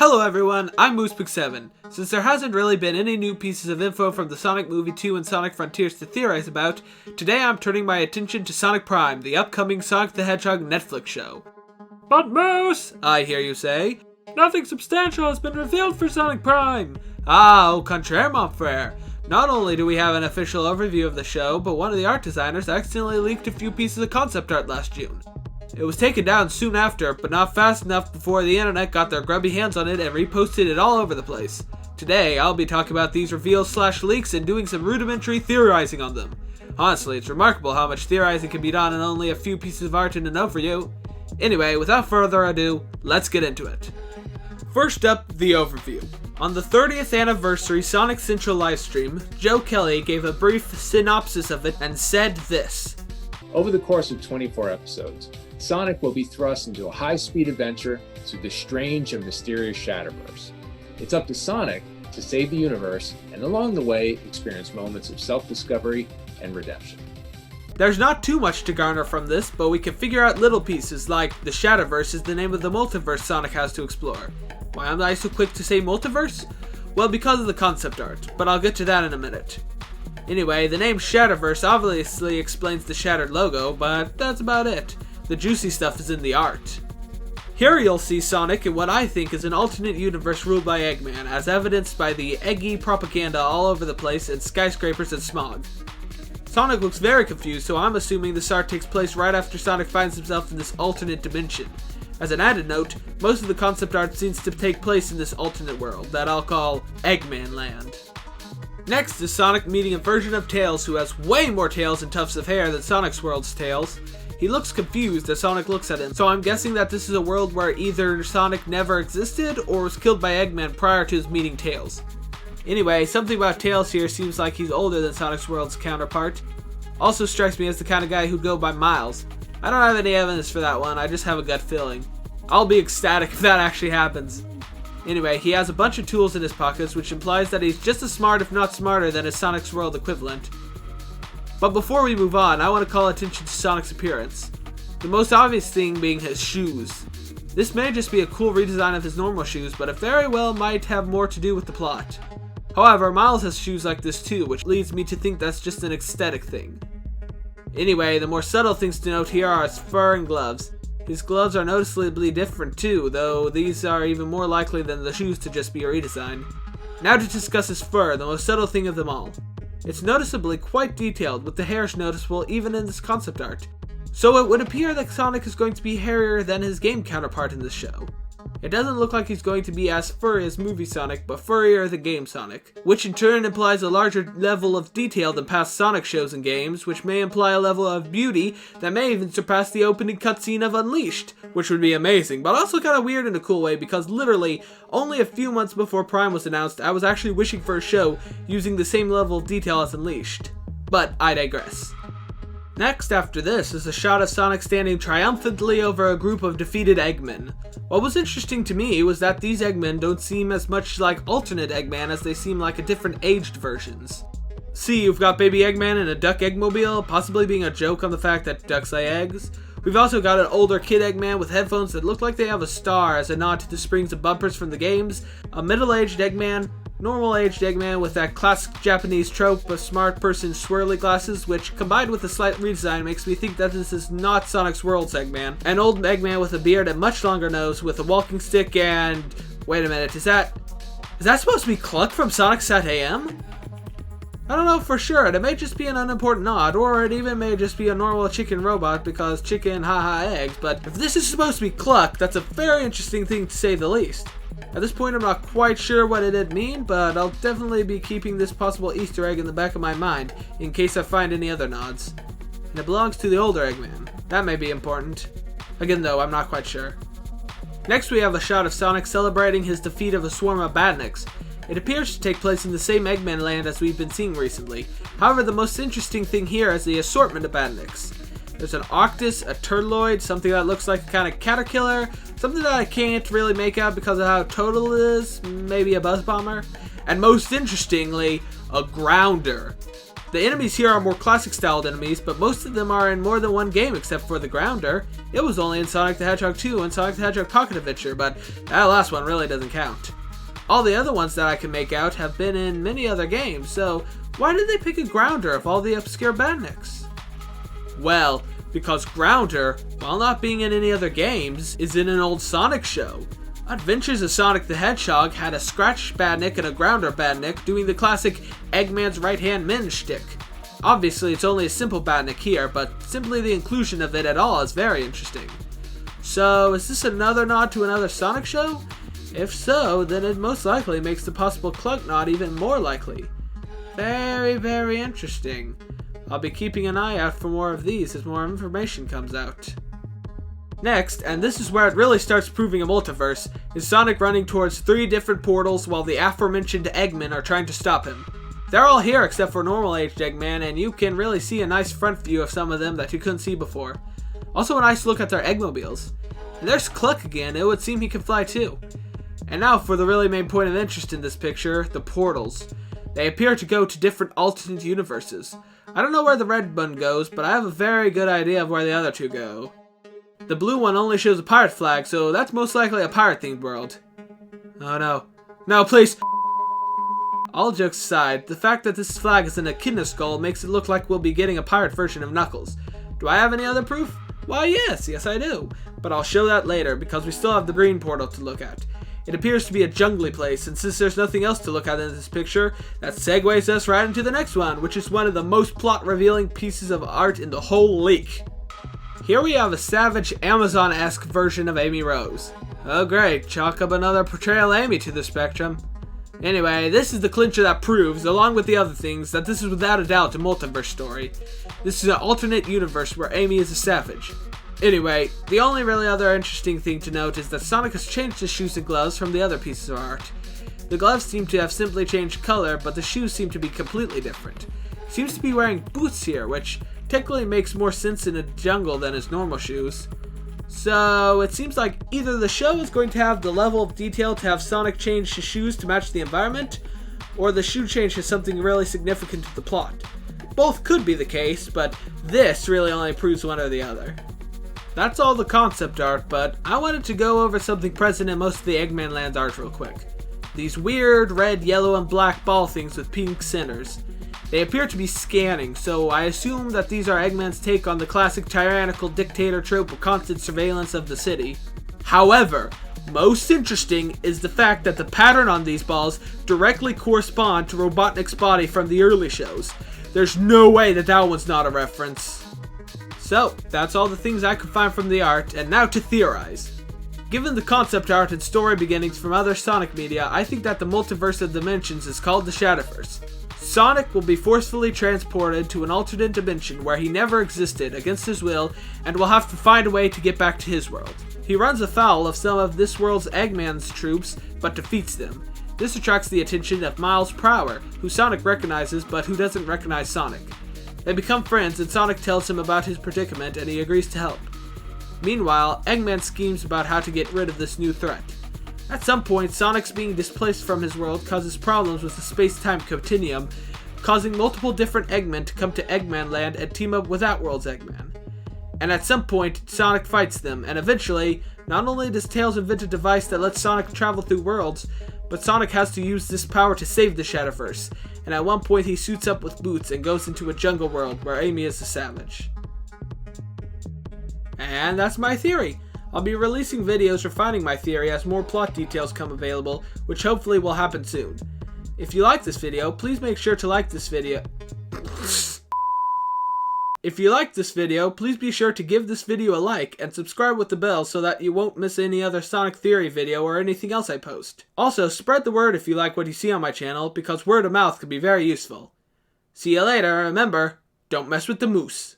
Hello everyone, I'm moospig7. Since there hasn't really been any new pieces of info from the Sonic Movie 2 and Sonic Frontiers to theorize about, today I'm turning my attention to Sonic Prime, the upcoming Sonic the Hedgehog Netflix show. But Moose, I hear you say, nothing substantial has been revealed for Sonic Prime. Au contraire, mon frere. Not only do we have an official overview of the show, but one of the art designers accidentally leaked a few pieces of concept art last June. It was taken down soon after, but not fast enough before the internet got their grubby hands on it and reposted it all over the place. Today, I'll be talking about these reveals/leaks and doing some rudimentary theorizing on them. Honestly, it's remarkable how much theorizing can be done in only a few pieces of art in an overview. Anyway, without further ado, let's get into it. First up, the overview. On the 30th anniversary Sonic Central livestream, Joe Kelly gave a brief synopsis of it and said this. Over the course of 24 episodes, Sonic will be thrust into a high-speed adventure through the strange and mysterious Shatterverse. It's up to Sonic to save the universe and along the way experience moments of self-discovery and redemption. There's not too much to garner from this, but we can figure out little pieces like the Shatterverse is the name of the multiverse Sonic has to explore. Why am I so quick to say multiverse? Well, because of the concept art, but I'll get to that in a minute. Anyway, the name Shatterverse obviously explains the shattered logo, but that's about it. The juicy stuff is in the art. Here you'll see Sonic in what I think is an alternate universe ruled by Eggman, as evidenced by the eggy propaganda all over the place and skyscrapers and smog. Sonic looks very confused, so I'm assuming this art takes place right after Sonic finds himself in this alternate dimension. As an added note, most of the concept art seems to take place in this alternate world that I'll call Eggman Land. Next is Sonic meeting a version of Tails who has way more tails and tufts of hair than Sonic's world's tails. He looks confused as Sonic looks at him, so I'm guessing that this is a world where either Sonic never existed or was killed by Eggman prior to his meeting Tails. Anyway, something about Tails here seems like he's older than Sonic's world's counterpart. Also strikes me as the kind of guy who'd go by Miles. I don't have any evidence for that one, I just have a gut feeling. I'll be ecstatic if that actually happens. Anyway, he has a bunch of tools in his pockets, which implies that he's just as smart if not smarter than his Sonic's world equivalent. But before we move on, I want to call attention to Sonic's appearance. The most obvious thing being his shoes. This may just be a cool redesign of his normal shoes, but it very well might have more to do with the plot. However, Miles has shoes like this too, which leads me to think that's just an aesthetic thing. Anyway, the more subtle things to note here are his fur and gloves. His gloves are noticeably different too, though these are even more likely than the shoes to just be a redesign. Now to discuss his fur, the most subtle thing of them all. It's noticeably quite detailed, with the hairs noticeable even in this concept art. So it would appear that Sonic is going to be hairier than his game counterpart in this show. It doesn't look like he's going to be as furry as movie Sonic, but furrier than game Sonic, which in turn implies a larger level of detail than past Sonic shows and games, which may imply a level of beauty that may even surpass the opening cutscene of Unleashed, which would be amazing, but also kind of weird in a cool way because literally, only a few months before Prime was announced, I was actually wishing for a show using the same level of detail as Unleashed. But I digress. Next after this is a shot of Sonic standing triumphantly over a group of defeated Eggmen. What was interesting to me was that these Eggmen don't seem as much like alternate Eggman as they seem like a different aged versions. See, you've got baby Eggman in a duck eggmobile, possibly being a joke on the fact that ducks lay eggs. We've also got an older kid Eggman with headphones that look like they have a star as a nod to the springs and bumpers from the games, a middle-aged Eggman, normal-aged Eggman with that classic Japanese trope of smart person swirly glasses, which combined with a slight redesign makes me think that this is not Sonic's World's Eggman. An old Eggman with a beard and much longer nose with a walking stick and... wait a minute, is that supposed to be Cluck from Sonic Sat AM? I don't know for sure, it may just be an unimportant nod, or it even may just be a normal chicken robot because chicken haha eggs, but if this is supposed to be Cluck, that's a very interesting thing to say the least. At this point I'm not quite sure what it'd mean, but I'll definitely be keeping this possible Easter egg in the back of my mind, in case I find any other nods. And it belongs to the older Eggman. That may be important. Again though, I'm not quite sure. Next we have a shot of Sonic celebrating his defeat of a swarm of badniks. It appears to take place in the same Eggman land as we've been seeing recently. However, the most interesting thing here is the assortment of badniks. There's an Octus, a Turtloid, something that looks like a kind of Caterpillar, something that I can't really make out because of how total it is, maybe a Buzz Bomber, and most interestingly, a Grounder. The enemies here are more classic styled enemies, but most of them are in more than one game except for the Grounder. It was only in Sonic the Hedgehog 2 and Sonic the Hedgehog Pocket Adventure, but that last one really doesn't count. All the other ones that I can make out have been in many other games, so why did they pick a Grounder of all the obscure badniks? Well, because Grounder, while not being in any other games, is in an old Sonic show. Adventures of Sonic the Hedgehog had a Scratch Badnik and a Grounder Badnik doing the classic Eggman's right-hand men shtick. Obviously, it's only a simple Badnik here, but simply the inclusion of it at all is very interesting. So, is this another nod to another Sonic show? If so, then it most likely makes the possible Clunk nod even more likely. Very, very interesting. I'll be keeping an eye out for more of these as more information comes out. Next, and this is where it really starts proving a multiverse, is Sonic running towards 3 different portals while the aforementioned Eggmen are trying to stop him. They're all here except for normal-aged Eggman, and you can really see a nice front view of some of them that you couldn't see before. Also a nice look at their Eggmobiles. And there's Cluck again, it would seem he can fly too. And now for the really main point of interest in this picture, the portals. They appear to go to different alternate universes. I don't know where the red one goes, but I have a very good idea of where the other 2 go. The blue one only shows a pirate flag, so that's most likely a pirate-themed world. Oh no. No, please! All jokes aside, the fact that this flag is in a Echidna skull makes it look like we'll be getting a pirate version of Knuckles. Do I have any other proof? Why yes I do. But I'll show that later, because we still have the green portal to look at. It appears to be a jungly place, and since there's nothing else to look at in this picture, that segues us right into the next one, which is one of the most plot-revealing pieces of art in the whole leak. Here we have a savage Amazon-esque version of Amy Rose. Oh great, chalk up another portrayal Amy to the spectrum. Anyway, this is the clincher that proves, along with the other things, that this is without a doubt a multiverse story. This is an alternate universe where Amy is a savage. Anyway, the only really other interesting thing to note is that Sonic has changed his shoes and gloves from the other pieces of art. The gloves seem to have simply changed color, but the shoes seem to be completely different. He seems to be wearing boots here, which technically makes more sense in a jungle than his normal shoes. So it seems like either the show is going to have the level of detail to have Sonic change his shoes to match the environment, or the shoe change is something really significant to the plot. Both could be the case, but this really only proves one or the other. That's all the concept art, but I wanted to go over something present in most of the Eggman Land art real quick. These weird red, yellow, and black ball things with pink centers. They appear to be scanning, so I assume that these are Eggman's take on the classic tyrannical dictator trope of constant surveillance of the city. However, most interesting is the fact that the pattern on these balls directly correspond to Robotnik's body from the early shows. There's no way that that one's not a reference. So, that's all the things I could find from the art, and now to theorize. Given the concept art and story beginnings from other Sonic media, I think that the multiverse of dimensions is called the Shadowverse. Sonic will be forcefully transported to an alternate dimension where he never existed against his will and will have to find a way to get back to his world. He runs afoul of some of this world's Eggman's troops, but defeats them. This attracts the attention of Miles Prower, who Sonic recognizes but who doesn't recognize Sonic. They become friends and Sonic tells him about his predicament and he agrees to help. Meanwhile, Eggman schemes about how to get rid of this new threat. At some point, Sonic's being displaced from his world causes problems with the space-time continuum, causing multiple different Eggmen to come to Eggman Land and team up with that world's Eggman. And at some point, Sonic fights them, and eventually, not only does Tails invent a device that lets Sonic travel through worlds, but Sonic has to use this power to save the Shadowverse, and at one point he suits up with boots and goes into a jungle world where Amy is a savage. And that's my theory. I'll be releasing videos refining my theory as more plot details come available, which hopefully will happen soon. If you like this video, please make sure to like this video. If you like this video, please be sure to give this video a like and subscribe with the bell so that you won't miss any other Sonic Theory video or anything else I post. Also, spread the word if you like what you see on my channel, because word of mouth can be very useful. See you later, and remember, don't mess with the moose.